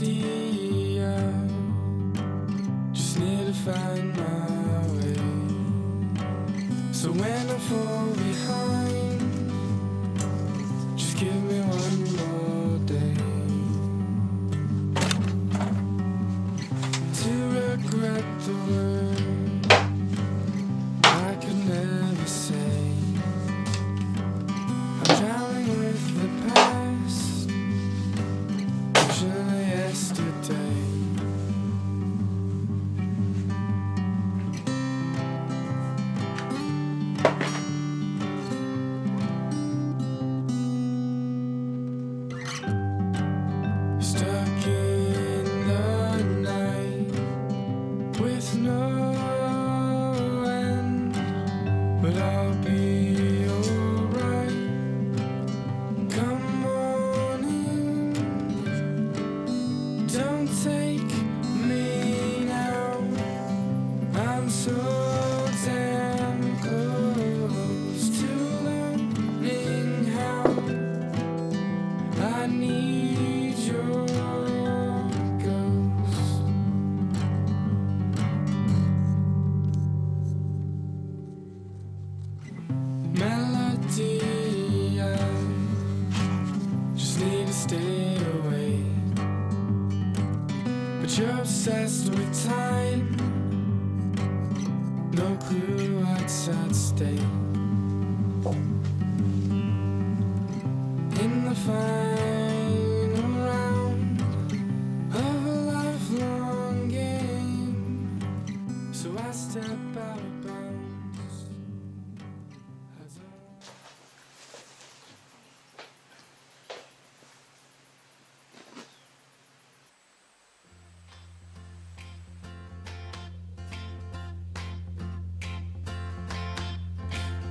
melody. I just need to find my way. So when I fall behind, just give me one more day to regret the word I could never say. I'm drowning with the past, vision of yesterday. Stuck in the night with no end, but I'll be alright. Come on in, don't take me now. I'm so damn close to learning how. I need your ghost. Melody, I just need to stay awake. But you're obsessed with time, no clue what's at stake. In the final round of a lifelong game, so I step out of bounds. I don't.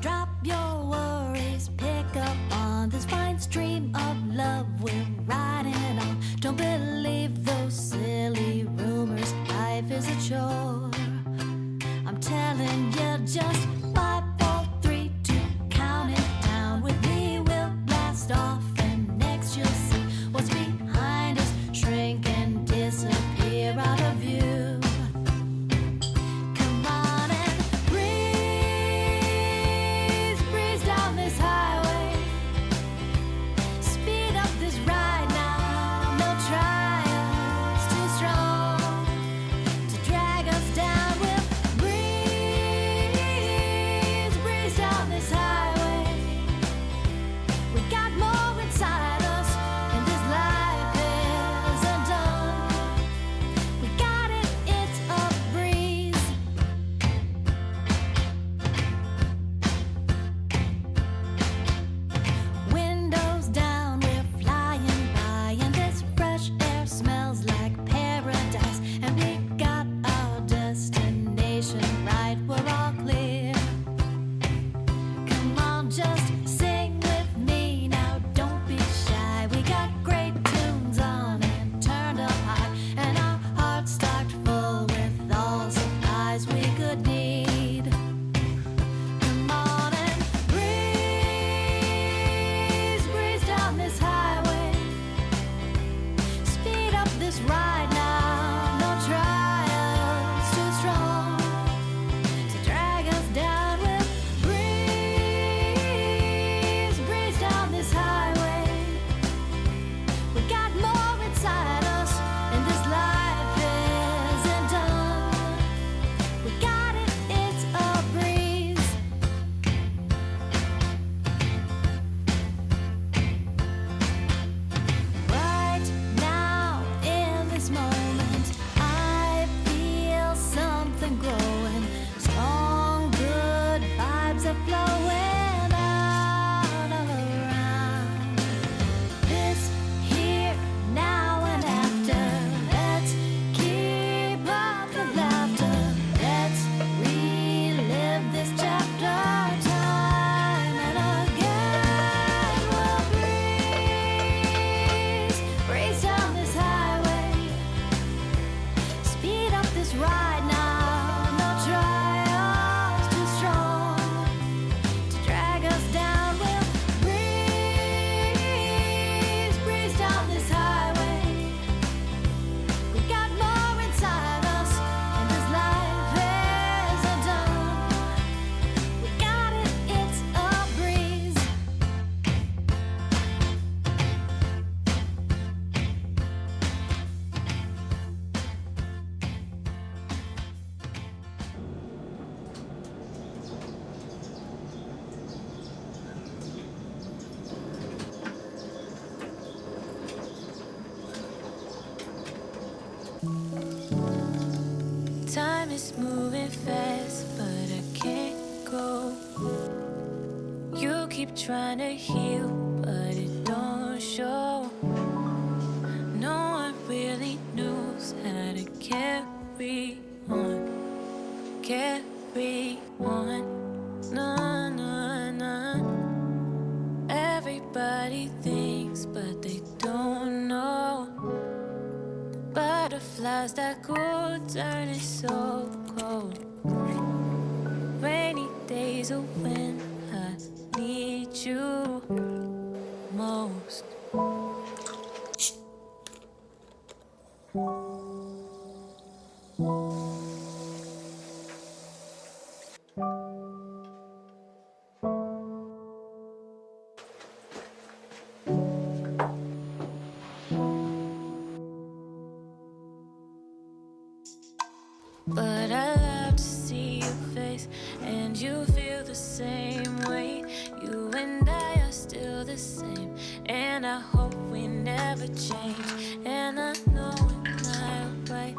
Drop your worries, pick up on this fine stream of love. is moving fast, but I can't go. You keep trying to heal, but it don't show. No one really knows how to carry on. Carry on. No, no, no. Everybody thinks, but they don't know. Butterflies that go turning so cold. Rainy days are when I need you most. But I love to see your face, and you feel the same way. You and I are still the same, and I hope we never change. And I know we're not right,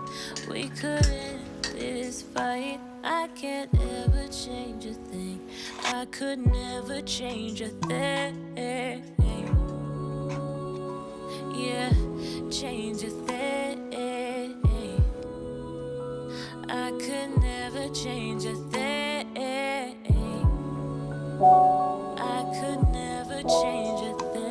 we could end this fight. I can't ever change a thing, I could never change a thing. Yeah, change a thing. I could never change a thing. I could never change a thing.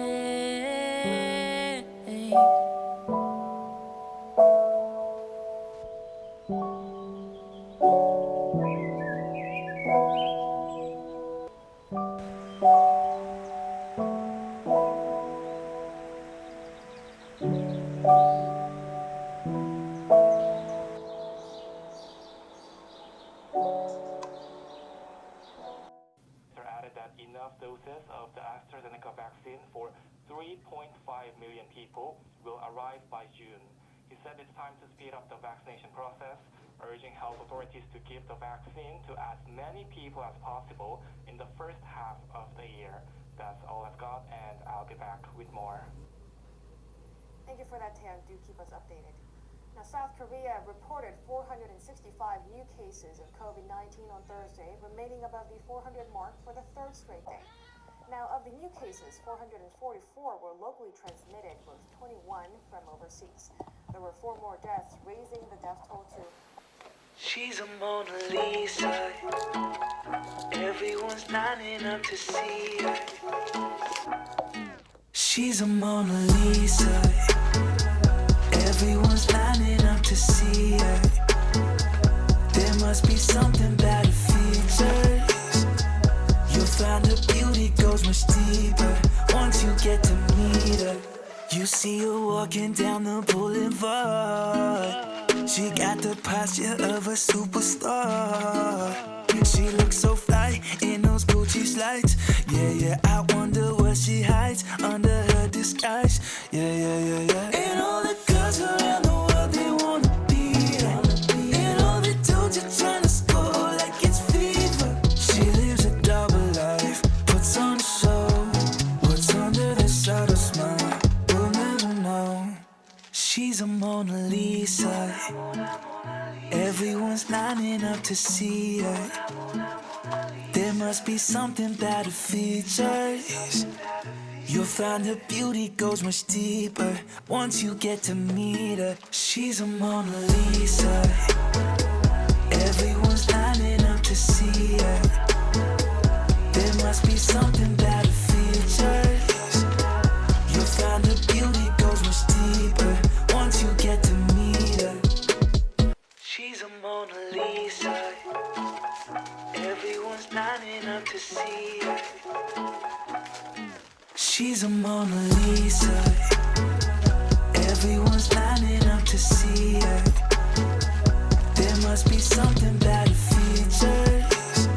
Enough doses of the AstraZeneca vaccine for 3.5 million people will arrive by June. He said it's time to speed up the vaccination process, urging health authorities to give the vaccine to as many people as possible in the first half of the year. That's all I've got, and I'll be back with more. Thank you for that, Tam. Do keep us updated. Now, South Korea reported 465 new cases of COVID-19 on Thursday, remaining above the 400 mark for the third straight day. Now, of the new cases, 444 were locally transmitted, with 21 from overseas. There were 4 more deaths, raising the death toll to... She's a Mona Lisa. Everyone's lining up to see her. She's a Mona Lisa. Everyone's lining up to see her. There must be something about her features. You'll find her beauty goes much deeper once you get to meet her. You see her walking down the boulevard. She got the posture of a superstar. She looks so fly in those Gucci slides. Yeah, yeah, I wonder what she hides under her disguise. Yeah, yeah, yeah, yeah. And all the girls around the world, they wanna be her. And all the dudes are trying to score like it's fever. She lives a double life, puts on a show. What's under the subtle smile, we'll never know. She's a Mona Lisa. Everyone's lining up to see her. There must be something about her features. You'll find her beauty goes much deeper once you get to meet her. She's a Mona Lisa. Everyone's lining up to see her. There must be something about her features. You'll find her beauty goes much deeper once you get to meet her. She's a Mona Lisa. Everyone's lining up to see her. She's a Mona Lisa. Everyone's lining up to see her. There must be something about her features.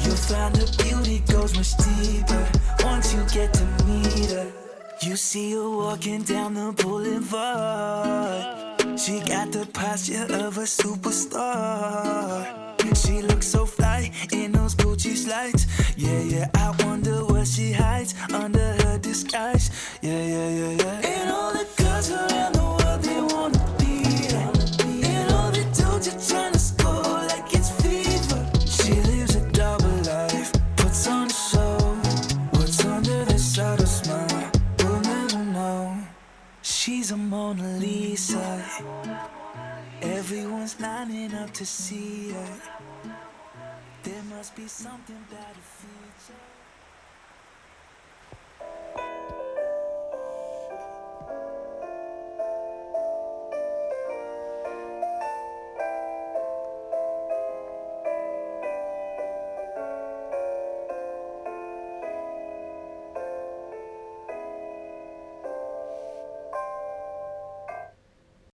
You'll find her beauty goes much deeper once you get to meet her. You see her walking down the boulevard. She got the posture of a superstar. She looks so fly in those Gucci slides. Yeah, yeah, I wonder what she hides under her disguise. Yeah, yeah, yeah, yeah. And all the girls around the world, they wanna be her. And all the dudes are trying to score Everyone's lining up to see her. There must be something about a feature.